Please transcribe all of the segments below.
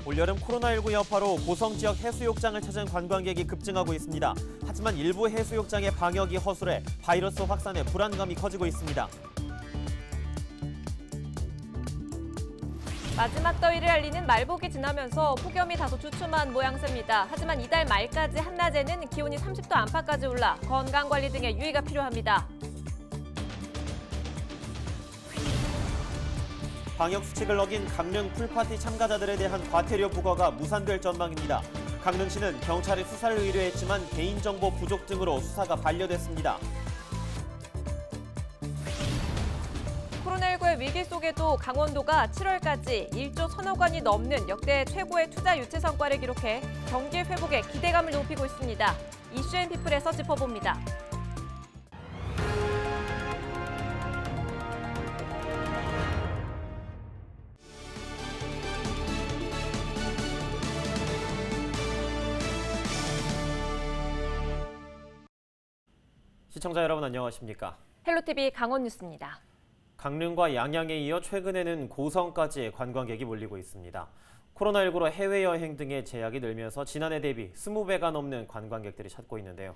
올여름 코로나19 여파로 고성 지역 해수욕장을 찾은 관광객이 급증하고 있습니다. 하지만 일부 해수욕장의 방역이 허술해 바이러스 확산에 불안감이 커지고 있습니다. 마지막 더위를 알리는 말복이 지나면서 폭염이 다소 주춤한 모양새입니다. 하지만 이달 말까지 한낮에는 기온이 30도 안팎까지 올라 건강관리 등에 유의가 필요합니다. 방역 수칙을 어긴 강릉 풀파티 참가자들에 대한 과태료 부과가 무산될 전망입니다. 강릉시는 경찰에 수사를 의뢰했지만 개인정보 부족 등으로 수사가 반려됐습니다. 코로나19의 위기 속에도 강원도가 7월까지 1조 1,000억 원이 넘는 역대 최고의 투자 유치 성과를 기록해 경기 회복에 기대감을 높이고 있습니다. 이슈앤피플에서 짚어봅니다. 시청자 여러분 안녕하십니까? 헬로티비 강원뉴스입니다. 강릉과 양양에 이어 최근에는 고성까지 관광객이 몰리고 있습니다. 코로나19로 해외여행 등의 제약이 늘면서 지난해 대비 20배가 넘는 관광객들이 찾고 있는데요.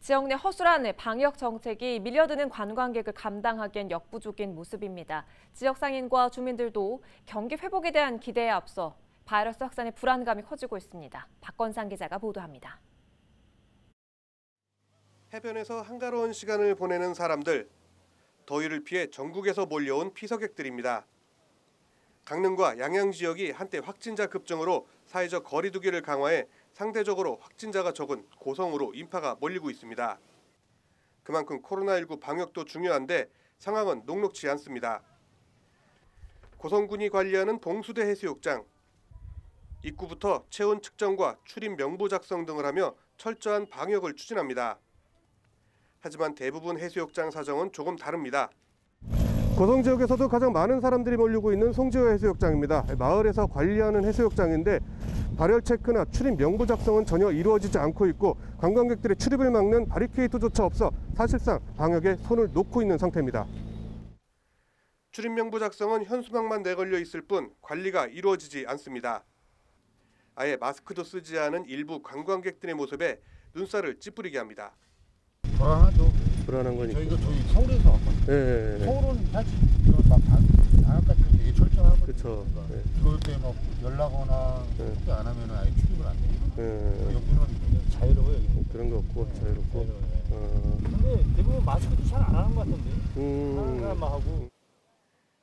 지역 내 허술한 방역 정책이 밀려드는 관광객을 감당하기엔 역부족인 모습입니다. 지역 상인과 주민들도 경기 회복에 대한 기대에 앞서 바이러스 확산의 불안감이 커지고 있습니다. 박건상 기자가 보도합니다. 해변에서 한가로운 시간을 보내는 사람들, 더위를 피해 전국에서 몰려온 피서객들입니다. 강릉과 양양 지역이 한때 확진자 급증으로 사회적 거리 두기를 강화해 상대적으로 확진자가 적은 고성으로 인파가 몰리고 있습니다. 그만큼 코로나19 방역도 중요한데 상황은 녹록지 않습니다. 고성군이 관리하는 봉수대 해수욕장. 입구부터 체온 측정과 출입 명부 작성 등을 하며 철저한 방역을 추진합니다. 하지만 대부분 해수욕장 사정은 조금 다릅니다. 고성 지역에서도 가장 많은 사람들이 몰리고 있는 송지호 해수욕장입니다. 마을에서 관리하는 해수욕장인데 발열 체크나 출입 명부 작성은 전혀 이루어지지 않고 있고 관광객들의 출입을 막는 바리케이트조차 없어 사실상 방역에 손을 놓고 있는 상태입니다. 출입 명부 작성은 현수막만 내걸려 있을 뿐 관리가 이루어지지 않습니다. 아예 마스크도 쓰지 않은 일부 관광객들의 모습에 눈살을 찌푸리게 합니다. 불안하죠. 불안한 거니까. 저희가 서울에서 왔거든요. 네. 서울은 사실 방역 같은 거 되게 철저하거든요. 그렇죠. 네. 들어올 때 막 연락오나 그렇게 안 하면 아예 출입을 안 돼요. 네. 여기는 자유로워요. 여기는. 그런 거 없고 자유롭고. 근데 대부분 마스크도 잘 안 하는 것 같던데. 하는 사람만 하고.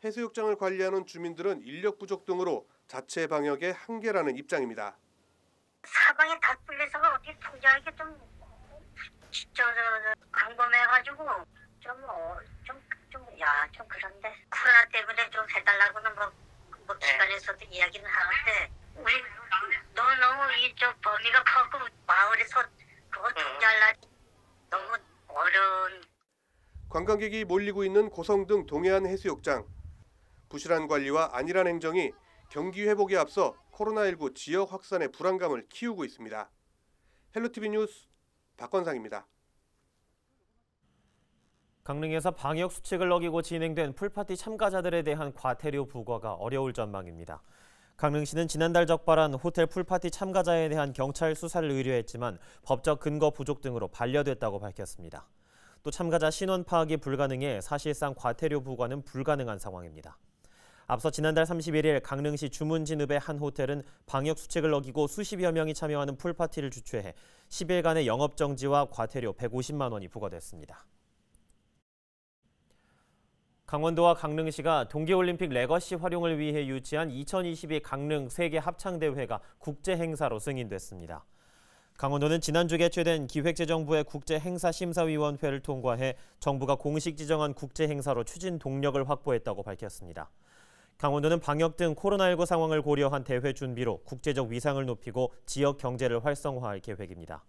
해수욕장을 관리하는 주민들은 인력 부족 등으로 자체 방역의 한계라는 입장입니다. 사방에 다 뚫려서 어디 통제하기 좀 광범해가지고 좀 그런데 코로나 때문에 좀 해달라고는 뭐 기관에서도 이야기는 하는데 우리 너무 이쪽 범위가 크고 마을에서 그거 통제하려니 너무 어려운. 관광객이 몰리고 있는 고성 등 동해안 해수욕장. 부실한 관리와 안일한 행정이 경기 회복에 앞서 코로나19 지역 확산의 불안감을 키우고 있습니다. 헬로티비 뉴스 박건상입니다. 강릉에서 방역 수칙을 어기고 진행된 풀파티 참가자들에 대한 과태료 부과가 어려울 전망입니다. 강릉시는 지난달 적발한 호텔 풀파티 참가자에 대한 경찰 수사를 의뢰했지만 법적 근거 부족 등으로 반려됐다고 밝혔습니다. 또 참가자 신원 파악이 불가능해 사실상 과태료 부과는 불가능한 상황입니다. 앞서 지난달 31일 강릉시 주문진읍의 한 호텔은 방역 수칙을 어기고 수십여 명이 참여하는 풀파티를 주최해 10일간의 영업정지와 과태료 150만 원이 부과됐습니다. 강원도와 강릉시가 동계올림픽 레거시 활용을 위해 유치한 2022 강릉 세계 합창대회가 국제행사로 승인됐습니다. 강원도는 지난주 개최된 기획재정부의 국제행사심사위원회를 통과해 정부가 공식 지정한 국제행사로 추진 동력을 확보했다고 밝혔습니다. 강원도는 방역 등 코로나19 상황을 고려한 대회 준비로 국제적 위상을 높이고 지역 경제를 활성화할 계획입니다.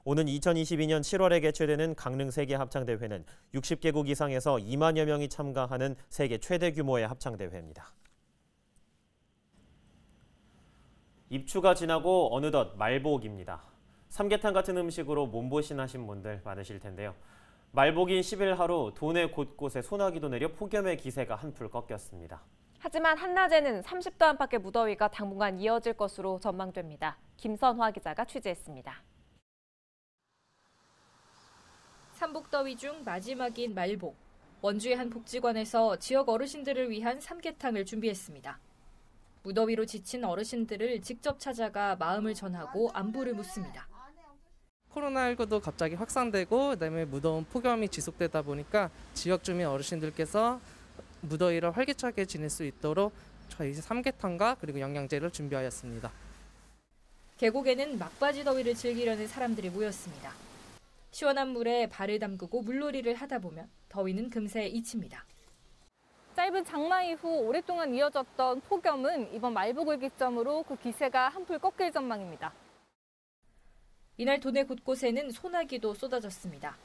오는 2022년 7월에 개최되는 강릉 세계합창대회는 60개국 이상에서 2만여 명이 참가하는 세계 최대 규모의 합창대회입니다. 입추가 지나고 어느덧 말복입니다. 삼계탕 같은 음식으로 몸보신 하신 분들 많으실 텐데요. 말복인 10일 하루 도내 곳곳에 소나기도 내려 폭염의 기세가 한풀 꺾였습니다. 하지만 한낮에는 30도 안팎의 무더위가 당분간 이어질 것으로 전망됩니다. 김선화 기자가 취재했습니다. 삼복더위 중 마지막인 말복. 원주의 한 복지관에서 지역 어르신들을 위한 삼계탕을 준비했습니다. 무더위로 지친 어르신들을 직접 찾아가 마음을 전하고 안부를 묻습니다. 코로나19도 갑자기 확산되고 그다음에 무더운 폭염이 지속되다 보니까 지역 주민 어르신들께서 무더위를 활기차게 지낼 수 있도록 저희 삼계탕과 그리고 영양제를 준비하였습니다. 계곡에는 막바지 더위를 즐기려는 사람들이 모였습니다. 시원한 물에 발을 담그고 물놀이를 하다 보면 더위는 금세 잊힙니다. 짧은 장마 이후 오랫동안 이어졌던 폭염은 이번 말복을 기점으로 그 기세가 한풀 꺾일 전망입니다. 이날 도내 곳곳에는 소나기도 쏟아졌습니다.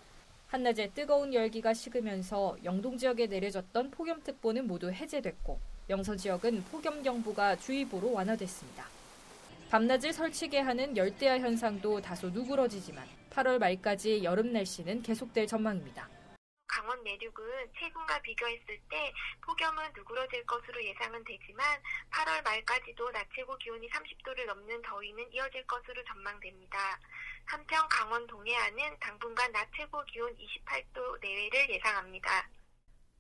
한낮에 뜨거운 열기가 식으면서 영동 지역에 내려졌던 폭염특보는 모두 해제됐고 영서 지역은 폭염경보가 주의보로 완화됐습니다. 밤낮을 설치게 하는 열대야 현상도 다소 누그러지지만 8월 말까지 여름 날씨는 계속될 전망입니다. 강원 내륙은 최근과 비교했을 때 폭염은 누그러질 것으로 예상은 되지만 8월 말까지도 낮 최고 기온이 30도를 넘는 더위는 이어질 것으로 전망됩니다. 한편 강원 동해안은 당분간 낮 최고 기온 28도 내외를 예상합니다.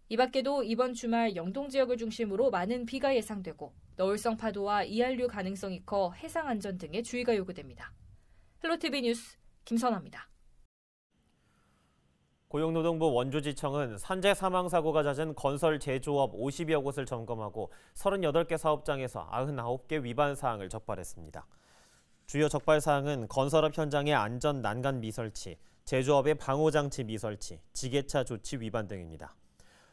이 밖에도 이번 주말 영동 지역을 중심으로 많은 비가 예상되고 너울성 파도와 이한류 가능성이 커 해상 안전 등에 주의가 요구됩니다. 헬로티비 뉴스 김선아입니다. 고용노동부 원주지청은 산재 사망 사고가 잦은 건설 제조업 50여 곳을 점검하고 38개 사업장에서 99개 위반 사항을 적발했습니다. 주요 적발 사항은 건설업 현장의 안전 난간 미설치, 제조업의 방호장치 미설치, 지게차 조치 위반 등입니다.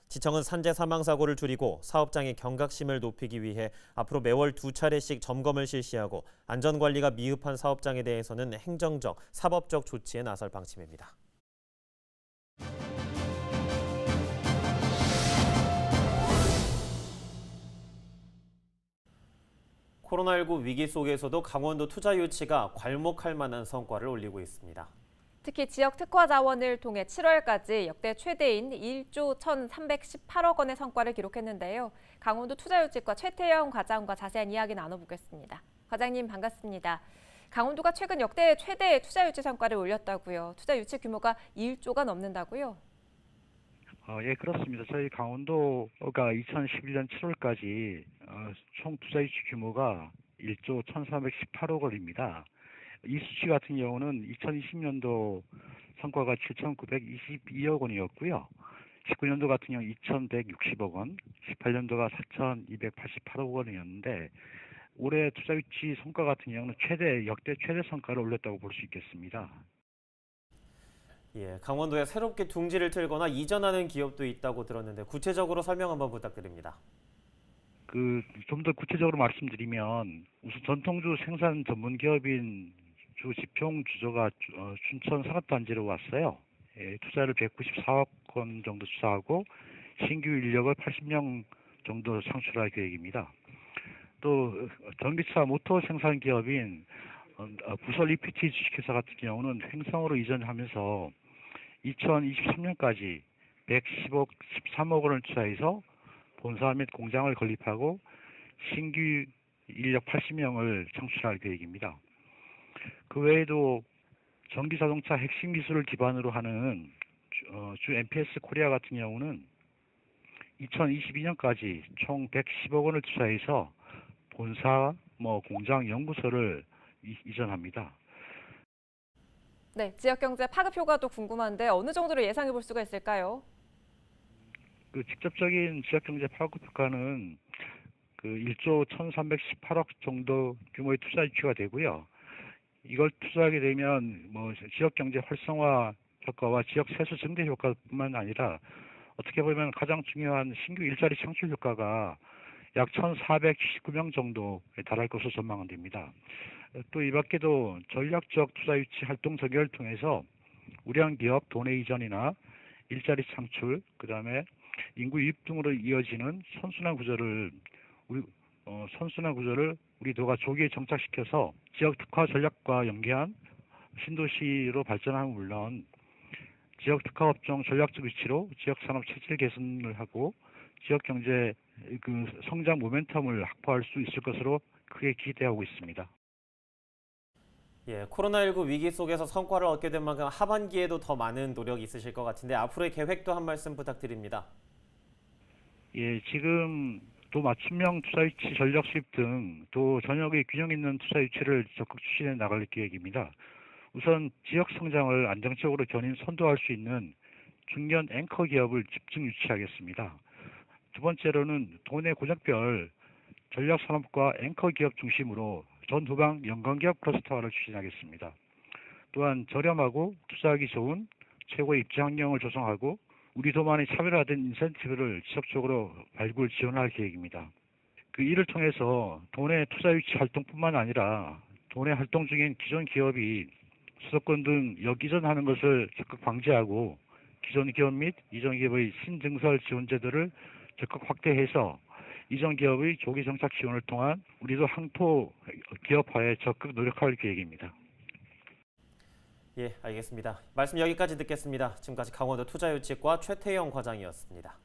지청은 산재 사망 사고를 줄이고 사업장의 경각심을 높이기 위해 앞으로 매월 2차례씩 점검을 실시하고 안전관리가 미흡한 사업장에 대해서는 행정적, 사법적 조치에 나설 방침입니다. 코로나19 위기 속에서도 강원도 투자 유치가 괄목할 만한 성과를 올리고 있습니다. 특히 지역 특화 자원을 통해 7월까지 역대 최대인 1조 1,318억 원의 성과를 기록했는데요. 강원도 투자 유치과 최태영 과장과 자세한 이야기 나눠보겠습니다. 과장님 반갑습니다. 강원도가 최근 역대 최대의 투자 유치 성과를 올렸다고요. 투자 유치 규모가 1조가 넘는다고요? 예, 그렇습니다. 저희 강원도가 2011년 7월까지 총 투자 유치 규모가 1조 1,318억 원입니다. 이 수치 같은 경우는 2020년도 성과가 7,922억 원이었고요. 19년도 같은 경우 2,160억 원, 18년도가 4,288억 원이었는데 올해 투자 유치 성과 같은 경우는 역대 최대 성과를 올렸다고 볼 수 있겠습니다. 예, 강원도에 새롭게 둥지를 틀거나 이전하는 기업도 있다고 들었는데 구체적으로 설명 한번 부탁드립니다. 좀 더 구체적으로 말씀드리면 우선 전통주 생산 전문 기업인 주 지평 주저가 춘천 산업단지로 왔어요. 예, 투자를 194억 원 정도 투자하고 신규 인력을 80명 정도 창출할 계획입니다. 또 전기차 모터 생산 기업인 부설 EPT 주식회사 같은 경우는 횡성으로 이전하면서 2023년까지 110억 13억 원을 투자해서 본사 및 공장을 건립하고 신규 인력 80명을 창출할 계획입니다. 그 외에도 전기자동차 핵심 기술을 기반으로 하는 주 MPS 코리아 같은 경우는 2022년까지 총 110억 원을 투자해서 본사, 공장, 연구소를 이전합니다. 네, 지역 경제 파급 효과도 궁금한데 어느 정도로 예상해 볼 수가 있을까요? 직접적인 지역 경제 파급 효과는 1조 1,318억 정도 규모의 투자 유치가 되고요. 이걸 투자하게 되면 지역 경제 활성화 효과와 지역 세수 증대 효과뿐만 아니라 어떻게 보면 가장 중요한 신규 일자리 창출 효과가 약 1,479명 정도에 달할 것으로 전망은 됩니다. 또 이 밖에도 전략적 투자 유치 활동 전개를 통해서 우량 기업 도내 이전이나 일자리 창출, 그다음에 인구 유입 등으로 이어지는 선순환 구조를 우리 도가 조기에 정착시켜서 지역 특화 전략과 연계한 신도시로 발전하면 물론 지역 특화 업종 전략적 위치로 지역 산업 체질 개선을 하고 지역 경제 그 성장 모멘텀을 확보할 수 있을 것으로 크게 기대하고 있습니다. 예, 코로나19 위기 속에서 성과를 얻게 된 만큼 하반기에도 더 많은 노력이 있으실 것 같은데 앞으로의 계획도 한 말씀 부탁드립니다. 예, 지금 또 맞춤형 투자 유치 전략 수립 등 또 전역의 균형 있는 투자 유치를 적극 추진해 나갈 계획입니다. 우선 지역 성장을 안정적으로 견인 선도할 수 있는 중견 앵커 기업을 집중 유치하겠습니다. 두 번째로는 도내 고정별 전략 산업과 앵커 기업 중심으로 전 후방 연관기업 클러스터화를 추진하겠습니다. 또한 저렴하고 투자하기 좋은 최고의 입지 환경을 조성하고 우리 도만의 차별화된 인센티브를 지속적으로 발굴 지원할 계획입니다. 그 이를 통해서 도내 투자 유치 활동뿐만 아니라 도내 활동 중인 기존 기업이 수도권 등 역이전하는 것을 적극 방지하고 기존 기업 및 이전 기업의 신증설 지원 제도를 적극 확대해서 이전 기업의 조기 정착 지원을 통한 우리도 항토 기업화에 적극 노력할 계획입니다. 예, 알겠습니다. 말씀 여기까지 듣겠습니다. 지금까지 강원도 투자유치과 최태영 과장이었습니다.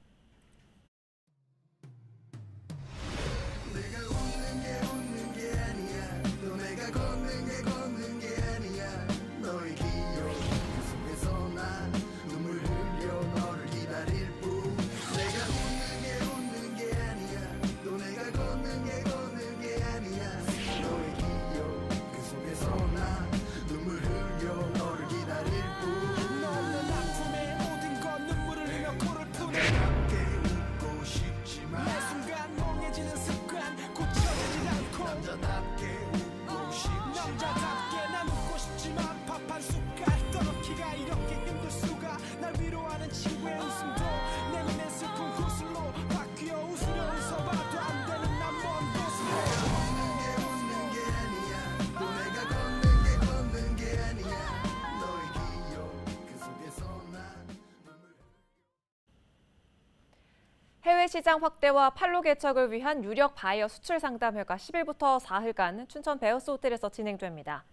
해외 시장 확대와 판로 개척을 위한 유력 바이어 수출 상담회가 10일부터 4일간 춘천 베어스 호텔에서 진행됩니다.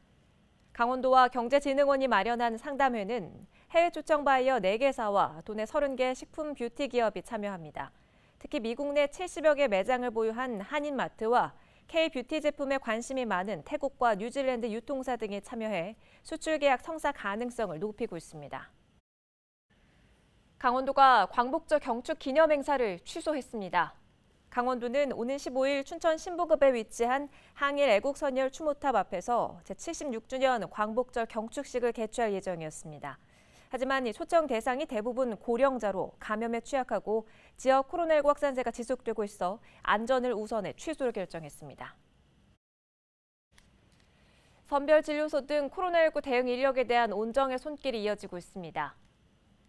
강원도와 경제진흥원이 마련한 상담회는 해외 초청 바이어 4개사와 도내 30개 식품 뷰티 기업이 참여합니다. 특히 미국 내 70여 개 매장을 보유한 한인마트와 K-뷰티 제품에 관심이 많은 태국과 뉴질랜드 유통사 등이 참여해 수출 계약 성사 가능성을 높이고 있습니다. 강원도가 광복절 경축 기념 행사를 취소했습니다. 강원도는 오는 15일 춘천 신부급에 위치한 항일 애국선열 추모탑 앞에서 제76주년 광복절 경축식을 개최할 예정이었습니다. 하지만 이 초청 대상이 대부분 고령자로 감염에 취약하고 지역 코로나19 확산세가 지속되고 있어 안전을 우선해 취소를 결정했습니다. 선별진료소 등 코로나19 대응 인력에 대한 온정의 손길이 이어지고 있습니다.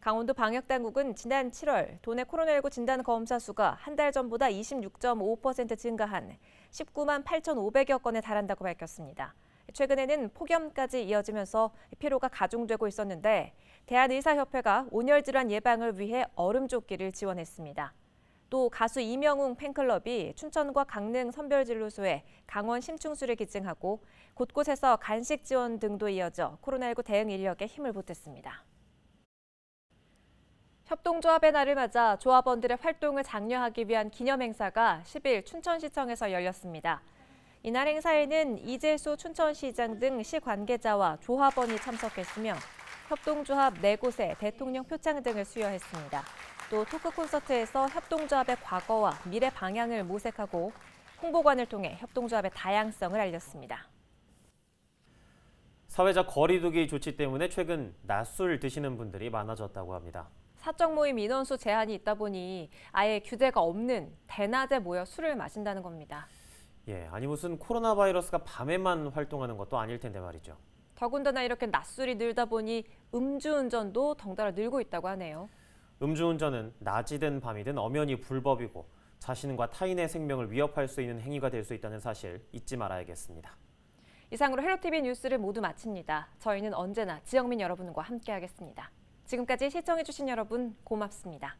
강원도 방역당국은 지난 7월 도내 코로나19 진단 검사 수가 한 달 전보다 26.5% 증가한 19만 8,500여 건에 달한다고 밝혔습니다. 최근에는 폭염까지 이어지면서 피로가 가중되고 있었는데 대한의사협회가 온열질환 예방을 위해 얼음조끼를 지원했습니다. 또 가수 이명웅 팬클럽이 춘천과 강릉 선별진료소에 강원 심층수를 기증하고 곳곳에서 간식 지원 등도 이어져 코로나19 대응 인력에 힘을 보탰습니다. 협동조합의 날을 맞아 조합원들의 활동을 장려하기 위한 기념행사가 10일 춘천시청에서 열렸습니다. 이날 행사에는 이재수 춘천시장 등 시 관계자와 조합원이 참석했으며 협동조합 4곳의 대통령 표창 등을 수여했습니다. 또 토크 콘서트에서 협동조합의 과거와 미래 방향을 모색하고 홍보관을 통해 협동조합의 다양성을 알렸습니다. 사회적 거리 두기 조치 때문에 최근 낮술 드시는 분들이 많아졌다고 합니다. 사적 모임 인원수 제한이 있다 보니 아예 규제가 없는 대낮에 모여 술을 마신다는 겁니다. 예, 아니 무슨 코로나 바이러스가 밤에만 활동하는 것도 아닐 텐데 말이죠. 더군다나 이렇게 낮술이 늘다 보니 음주운전도 덩달아 늘고 있다고 하네요. 음주운전은 낮이든 밤이든 엄연히 불법이고 자신과 타인의 생명을 위협할 수 있는 행위가 될 수 있다는 사실 잊지 말아야겠습니다. 이상으로 헬로티비 뉴스를 모두 마칩니다. 저희는 언제나 지역민 여러분과 함께하겠습니다. 지금까지 시청해주신 여러분 고맙습니다.